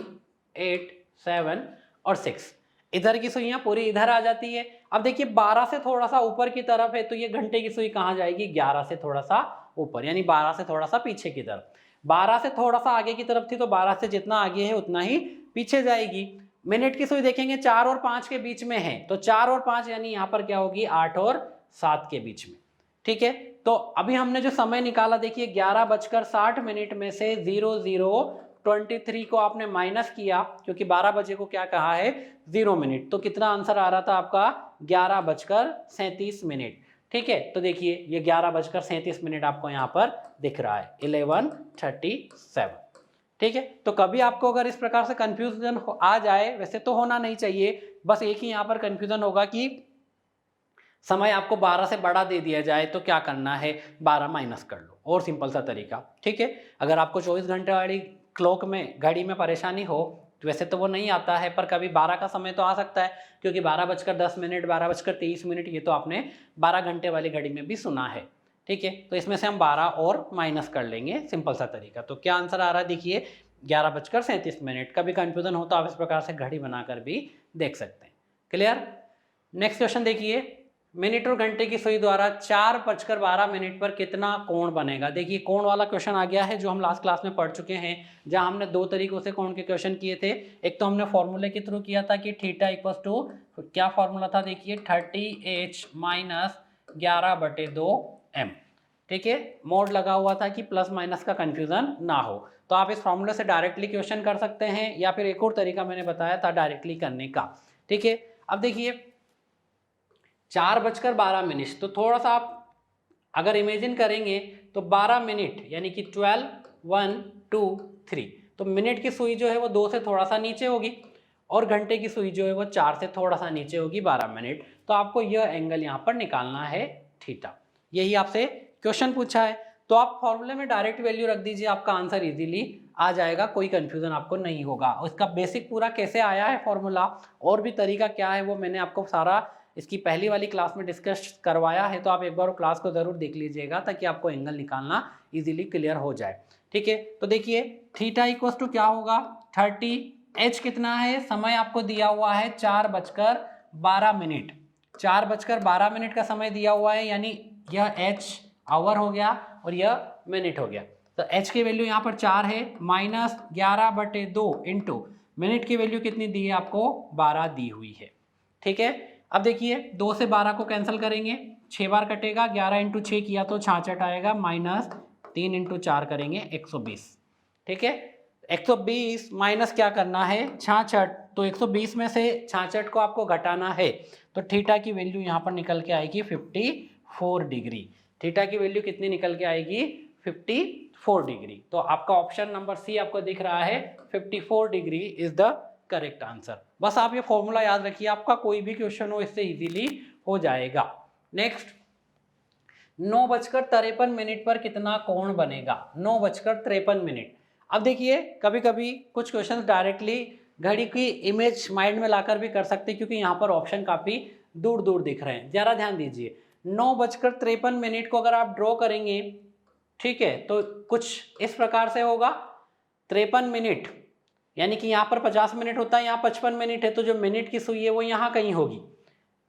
8 7 और 6, इधर की सुइयां पूरी इधर आ जाती है। अब देखिए 12 से थोड़ा सा ऊपर की तरफ है तो ये घंटे की सुई कहाँ जाएगी, 11 से थोड़ा सा ऊपर, यानी 12 से थोड़ा सा पीछे की तरफ। 12 से थोड़ा सा आगे की तरफ थी तो 12 से जितना आगे है उतना ही पीछे जाएगी। मिनट की सुई देखेंगे 4 और 5 के बीच में है, तो 4 और 5 यानी यहाँ पर क्या होगी 8 और 7 के बीच में, ठीक है। तो अभी हमने जो समय निकाला देखिए 11:60 में से 00:23 को आपने माइनस किया, क्योंकि 12 बजे को क्या कहा है 0 मिनट, तो कितना आंसर आ रहा था आपका 11:37, ठीक है। तो देखिए ये 11:37 आपको यहाँ पर दिख रहा है 11:37, ठीक है। तो कभी आपको अगर इस प्रकार से कंफ्यूजन आ जाए, वैसे तो होना नहीं चाहिए, बस एक ही यहाँ पर कंफ्यूजन होगा कि समय आपको 12 से बड़ा दे दिया जाए तो क्या करना है, 12 माइनस कर लो, और सिंपल सा तरीका, ठीक है। अगर आपको 24 घंटे वाली क्लॉक में घड़ी में परेशानी हो, तो वैसे तो वो नहीं आता है, पर कभी 12 का समय तो आ सकता है, क्योंकि 12:10, 12:23, ये तो आपने 12 घंटे वाली घड़ी में भी सुना है। ठीक है, तो इसमें से हम 12 और माइनस कर लेंगे, सिंपल सा तरीका। तो क्या आंसर आ रहा है देखिए 11:37। कभी कंफ्यूजन हो तो आप इस प्रकार से घड़ी बनाकर भी देख सकते हैं। क्लियर। नेक्स्ट क्वेश्चन देखिए, मिनट और घंटे की सुई द्वारा 4:12 पर कितना कोण बनेगा। देखिए कोण वाला क्वेश्चन आ गया है जो हम लास्ट क्लास में पढ़ चुके हैं, जहां हमने दो तरीकों से कोण के क्वेश्चन किए थे। एक तो हमने फॉर्मूले के थ्रू किया था कि थीटा इक्वल टू, क्या फॉर्मूला था देखिए, 30h माइनस 11/2m। ठीक है, मोड लगा हुआ था कि प्लस माइनस का कंफ्यूजन ना हो। तो आप इस फॉर्मूले से डायरेक्टली क्वेश्चन कर सकते हैं, या फिर एक और तरीका मैंने बताया था डायरेक्टली करने का। ठीक है, अब देखिए 4:12, तो थोड़ा सा आप अगर इमेजिन करेंगे तो 12 मिनट यानी कि 12, 1, 2, 3, तो मिनट की सुई जो है वो 2 से थोड़ा सा नीचे होगी, और घंटे की सुई जो है वो 4 से थोड़ा सा नीचे होगी, 12 मिनट। तो आपको यह एंगल यहाँ पर निकालना है थीटा, यही आपसे क्वेश्चन पूछा है। तो आप फॉर्मूले में डायरेक्ट वैल्यू रख दीजिए, आपका आंसर इजीली आ जाएगा, कोई कंफ्यूजन आपको नहीं होगा। उसका बेसिक पूरा कैसे आया है फॉर्मूला, और भी तरीका क्या है, वो मैंने आपको सारा इसकी पहली वाली क्लास में डिस्कस करवाया है। तो आप एक बार वो क्लास को जरूर देख लीजिएगा, ताकि आपको एंगल निकालना इजीली क्लियर हो जाए। ठीक है, तो देखिए थीटा इक्वल टू क्या होगा 30, एच कितना है, समय आपको दिया हुआ है 4:12। 4:12 का समय दिया हुआ है, यानी यह एच आवर हो गया और यह मिनट हो गया। तो एच की वैल्यू यहाँ पर 4 है, माइनस 11/2 इंटू मिनट की वैल्यू कितनी दी है आपको, 12 दी हुई है। ठीक है, अब देखिए 2 से 12 को कैंसिल करेंगे, 6 बार कटेगा, 11 इंटू 6 किया तो 66 आएगा, माइनस 3 इंटू 4 करेंगे 120। ठीक है, 120 माइनस क्या करना है 66, तो 120 में से 66 को आपको घटाना है, तो थीटा की वैल्यू यहाँ पर निकल के आएगी 54 डिग्री। थीटा की वैल्यू कितनी निकल के आएगी 54 डिग्री। तो आपका ऑप्शन नंबर सी आपको दिख रहा है, 54 degree is the correct answer. बस आप ये फॉर्मूला याद रखिए, आपका कोई भी क्वेश्चन हो इससे इजीली हो जाएगा। नेक्स्ट, 9:53 पर कितना कोण बनेगा। 9:53। अब देखिए कभी कभी कुछ क्वेश्चन डायरेक्टली घड़ी की इमेज माइंड में लाकर भी कर सकते हैं, क्योंकि यहाँ पर ऑप्शन काफी दूर दूर दिख रहे हैं। जरा ध्यान दीजिए, 9:53 को अगर आप ड्रॉ करेंगे, ठीक है, तो कुछ इस प्रकार से होगा। 53 मिनट यानी कि यहाँ पर 50 मिनट होता है, यहाँ 55 मिनट है, तो जो मिनट की सुई है वो यहाँ कहीं होगी।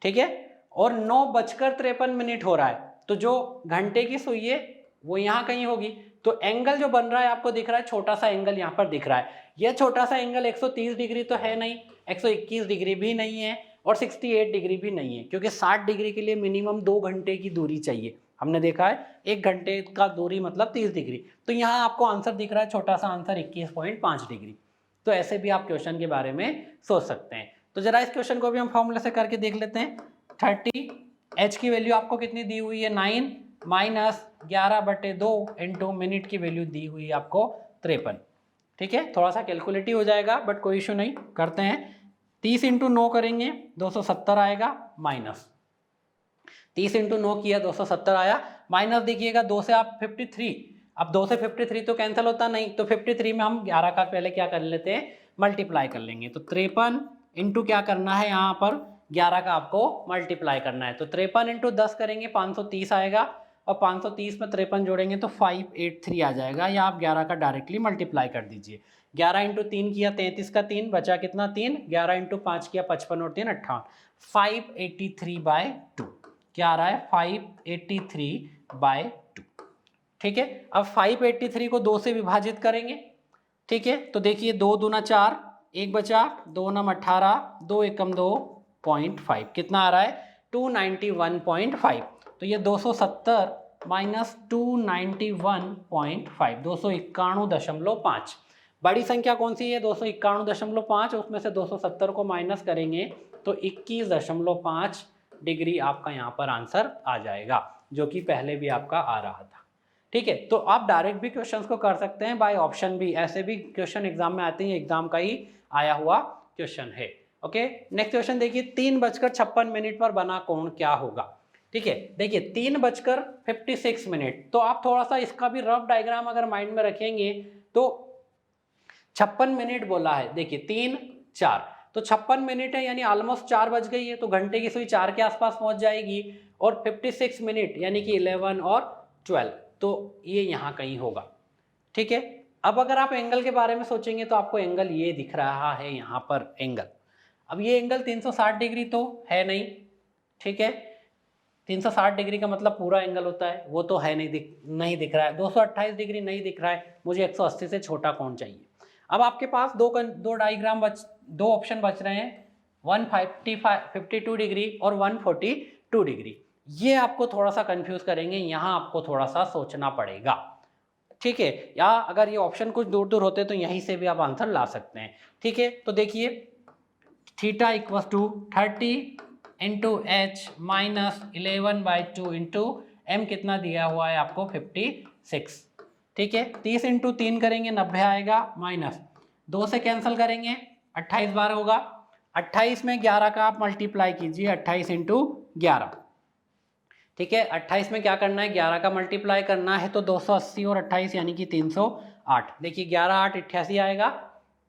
ठीक है, और 9:53 हो रहा है, तो जो घंटे की सुई है वो यहाँ कहीं होगी। तो एंगल जो बन रहा है आपको दिख रहा है, छोटा सा एंगल यहाँ पर दिख रहा है। यह छोटा सा एंगल 130 डिग्री तो है नहीं, 121 डिग्री भी नहीं है, और 68 डिग्री भी नहीं है, क्योंकि 60 डिग्री के लिए मिनिमम 2 घंटे की दूरी चाहिए। हमने देखा है 1 घंटे का दूरी मतलब 30 डिग्री। तो यहाँ आपको आंसर दिख रहा है छोटा सा आंसर 21.5 डिग्री। तो ऐसे भी आप क्वेश्चन के बारे में सोच सकते हैं। तो जरा इस क्वेश्चन को भी हम फॉर्मूले से करके देख लेते हैं। 30, एच की वैल्यू आपको कितनी दी हुई है 9, माइनस 11/2 इंटू मिनट की वैल्यू दी हुई है आपको 53। ठीक है, थोड़ा सा कैलकुलेटिव हो जाएगा, बट कोई इशू नहीं, करते हैं। 30 इंटू 9 करेंगे 270 आएगा, माइनस 30 इंटू 9 किया 270 आया, माइनस देखिएगा 2 से आप 53, अब 2 से 53 तो कैंसिल होता नहीं, तो 53 में हम 11 का पहले क्या कर लेते हैं, मल्टीप्लाई कर लेंगे। तो 53 इंटू क्या करना है, यहाँ पर 11 का आपको मल्टीप्लाई करना है। तो 53 इंटू 10 करेंगे 530 आएगा, और 530 में 53 जोड़ेंगे तो 583 आ जाएगा, या आप 11 का डायरेक्टली मल्टीप्लाई कर दीजिए। 11 इंटू 3 किया 33 का 3 बचा कितना 3, 11 इंटू 5 किया 55 और 3 58, 583/2 क्या आ रहा है 583/2। ठीक है, अब 583 को 2 से विभाजित करेंगे। ठीक है, तो देखिए 2 दूना 4, 1 बचा, 2 नम 18, 2 एकम 2.5, कितना आ रहा है 291.5। तो ये 270 माइनस 291.5, 291.5। बड़ी संख्या कौन सी है 291.5, उसमें से 270 को माइनस करेंगे तो 21.5 डिग्री आपका यहाँ पर आंसर आ जाएगा, जो कि पहले भी आपका आ रहा था। ठीक है, तो आप डायरेक्ट भी क्वेश्चंस को कर सकते हैं, बाय ऑप्शन भी, ऐसे भी क्वेश्चन एग्जाम में आते हैं, एग्जाम का ही आया हुआ क्वेश्चन है। ओके, नेक्स्ट क्वेश्चन देखिए, 3:56 पर बना कोण क्या होगा। ठीक है, देखिए 3:56, तो आप थोड़ा सा इसका भी रफ डायग्राम अगर माइंड में रखेंगे तो 56 मिनट बोला है, देखिए 3 4 तो 56 मिनट है, यानी ऑलमोस्ट 4 बज गई है, तो घंटे की सुई 4 के आसपास पहुंच जाएगी। और 56 मिनट यानी कि 11 और 12, तो ये यहाँ कहीं होगा। ठीक है, अब अगर आप एंगल के बारे में सोचेंगे तो आपको एंगल ये दिख रहा है यहाँ पर एंगल। अब ये एंगल 360 डिग्री तो है नहीं, ठीक है, 360 डिग्री का मतलब पूरा एंगल होता है, वो तो है नहीं दिख रहा है। 228 डिग्री नहीं दिख रहा है, मुझे 180 से छोटा कोण चाहिए। अब आपके पास दो डायग्राम दो ऑप्शन बच रहे हैं, 152 डिग्री और 142 डिग्री। ये आपको थोड़ा सा कंफ्यूज करेंगे, यहाँ आपको थोड़ा सा सोचना पड़ेगा। ठीक है, या अगर ये ऑप्शन कुछ दूर दूर होते तो यहीं से भी आप आंसर ला सकते हैं। ठीक है, तो देखिए theta equals to 30 into H minus 11/2 into M कितना दिया हुआ है आपको 56। ठीक है, 30 इंटू 3 करेंगे 90 आएगा, माइनस 2 से कैंसिल करेंगे 28 बार होगा। 28 में 11 का आप मल्टीप्लाई कीजिए, 28 इंटू 11। ठीक है, 28 में क्या करना है, 11 का मल्टीप्लाई करना है, तो 280 और 28 यानी कि 308। देखिए 11 8 88 आएगा।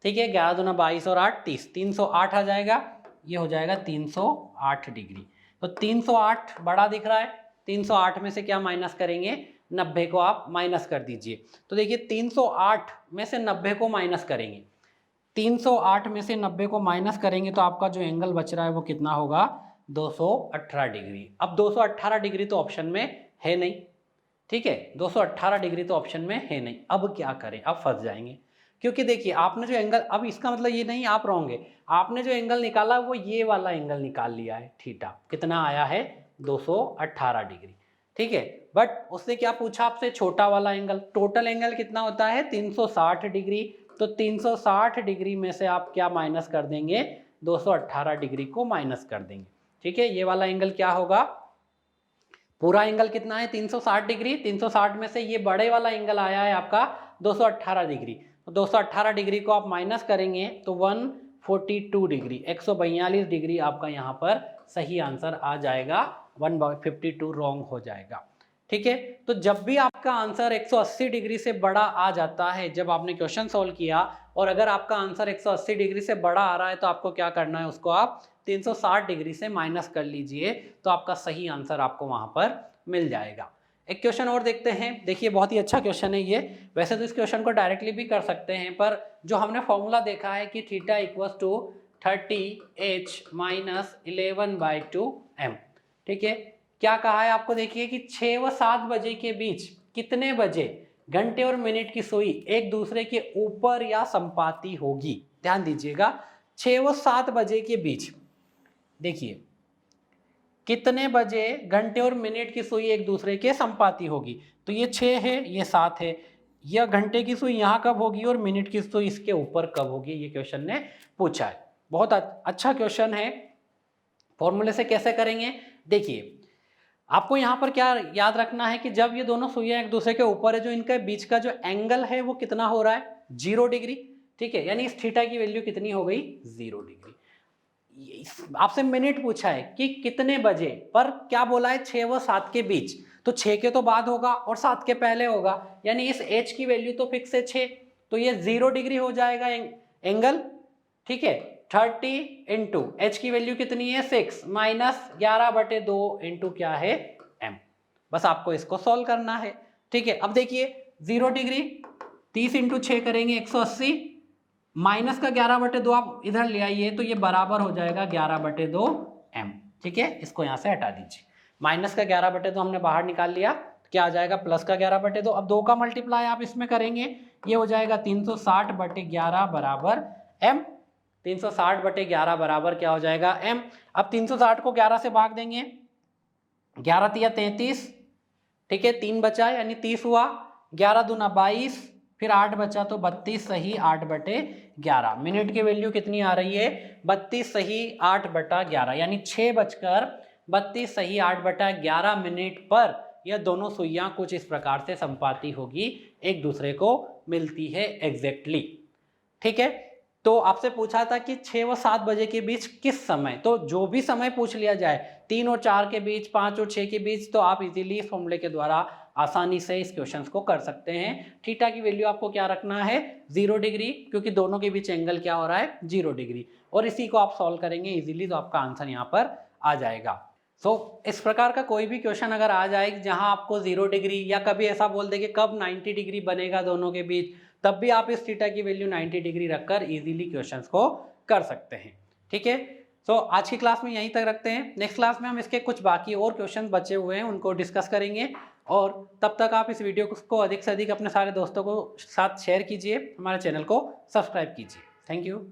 ठीक है, 11 दूना 22 और 8 30, 308 आ जाएगा। ये हो जाएगा 308 डिग्री। तो 308 बड़ा दिख रहा है, 308 में से क्या माइनस करेंगे, 90 को आप माइनस कर दीजिए। तो देखिए 308 में से 90 को माइनस करेंगे, 308 में से 90 को माइनस करेंगे तो आपका जो एंगल बच रहा है वो कितना होगा, 218 डिग्री। अब 218 डिग्री तो ऑप्शन में है नहीं। ठीक है, 218 डिग्री तो ऑप्शन में है नहीं। अब क्या करें, अब फंस जाएंगे, क्योंकि देखिए आपने जो एंगल, अब इसका मतलब ये नहीं आप रॉन्ग है, आपने जो एंगल निकाला वो ये वाला एंगल निकाल लिया है, थीटा कितना आया है 218 डिग्री। ठीक है, बट उसने क्या पूछा आपसे, छोटा वाला एंगल। टोटल एंगल कितना होता है 360 डिग्री, तो 360 डिग्री में से आप क्या माइनस कर देंगे, 218 डिग्री को माइनस कर देंगे। ठीक है, ये वाला एंगल क्या होगा, पूरा एंगल कितना है 360 डिग्री, 360 में से ये बड़े वाला एंगल आया है आपका 218 डिग्री। तो 218 डिग्री को आप माइनस करेंगे तो 142 डिग्री, 142 डिग्री आपका यहाँ पर सही आंसर आ जाएगा, 152 रॉन्ग हो जाएगा। ठीक है, तो जब भी आपका आंसर 180 डिग्री से बड़ा आ जाता है, जब आपने क्वेश्चन सॉल्व किया और अगर आपका आंसर 180 डिग्री से बड़ा आ रहा है तो आपको क्या करना है, उसको आप 360 डिग्री से माइनस कर लीजिए, तो आपका सही आंसर आपको वहां पर मिल जाएगा। एक क्वेश्चन और देखते हैं, देखिए बहुत ही अच्छा क्वेश्चन है ये। वैसे तो इस क्वेश्चन को डायरेक्टली भी कर सकते हैं, पर जो हमने फॉर्मूला देखा है कि theta equals to 30h minus 11/2 m। ठीक है, क्या कहा है आपको, देखिए कि 6 व 7 बजे के बीच कितने बजे घंटे और मिनट की सुई एक दूसरे के ऊपर या संपाती होगी। ध्यान दीजिएगा, 6 व 7 बजे के बीच देखिए कितने बजे घंटे और मिनट की सुई एक दूसरे के संपाती होगी। तो ये 6 है, ये 7 है, यह घंटे की सुई यहाँ कब होगी और मिनट की सुई इसके ऊपर कब होगी, ये क्वेश्चन ने पूछा है। बहुत अच्छा क्वेश्चन है। फॉर्मूले से कैसे करेंगे, देखिए आपको यहाँ पर क्या याद रखना है कि जब ये दोनों सुइयां एक दूसरे के ऊपर है, जो इनके बीच का जो एंगल है वो कितना हो रहा है, 0 डिग्री। ठीक है, यानी इस थीटा की वैल्यू कितनी हो गई, 0 डिग्री। आपसे मिनट पूछा है कि कितने बजे, पर क्या बोला है 6 व 7 के बीच, तो 6 के तो बाद होगा और 7 के पहले होगा, यानी इस h की वैल्यू तो फिक्स है 6, तो ये 0 डिग्री हो जाएगा एंगल। ठीक है, 30 इंटू एच की वैल्यू कितनी है 6 माइनस 11/2 इंटू क्या है m। बस आपको इसको सॉल्व करना है। ठीक है, अब देखिए 0 डिग्री 30 इंटू 6 करेंगे 180, माइनस का 11/2 आप इधर ले आइए तो ये बराबर हो जाएगा 11/2 m। ठीक है, इसको यहाँ से हटा दीजिए, माइनस का 11/2 हमने बाहर निकाल लिया, क्या आ जाएगा प्लस का 11/2। अब 2 का मल्टीप्लाई आप इसमें करेंगे, ये हो जाएगा 360/11 बराबर m। 360/11 बराबर क्या हो जाएगा m। अब 360 को 11 से भाग देंगे, 11 तिया 33, ठीक है 3 बचा यानी 30 हुआ, 11 दूना 22, फिर 8 बचा तो 32 सही 8/11। मिनट की वैल्यू कितनी आ रही है 32 सही 8/11, यानी 6 बजकर 32 सही 8/11 मिनट पर यह दोनों सुइयां कुछ इस प्रकार से संपाती होगी, एक दूसरे को मिलती है एग्जैक्टली। ठीक है, तो आपसे पूछा था कि 6 व 7 बजे के बीच किस समय, तो जो भी समय पूछ लिया जाए 3 और 4 के बीच, 5 और 6 के बीच, तो आप इजीली इस फॉर्मूले के द्वारा आसानी से इस क्वेश्चन को कर सकते हैं। थीटा की वैल्यू आपको क्या रखना है 0 डिग्री, क्योंकि दोनों के बीच एंगल क्या हो रहा है 0 डिग्री, और इसी को आप सॉल्व करेंगे इजीली तो आपका आंसर यहाँ पर आ जाएगा। इस प्रकार का कोई भी क्वेश्चन अगर आ जाए जहां आपको 0 डिग्री या कभी ऐसा बोल दे कि कब 90 डिग्री बनेगा दोनों के बीच, तब भी आप इस थीटा की वैल्यू 90 डिग्री रखकर इजीली क्वेश्चंस को कर सकते हैं। ठीक है, आज की क्लास में यहीं तक रखते हैं। नेक्स्ट क्लास में हम इसके कुछ बाकी और क्वेश्चन बचे हुए हैं उनको डिस्कस करेंगे, और तब तक आप इस वीडियो को अधिक से अधिक अपने सारे दोस्तों को साथ शेयर कीजिए, हमारे चैनल को सब्सक्राइब कीजिए। Thank you.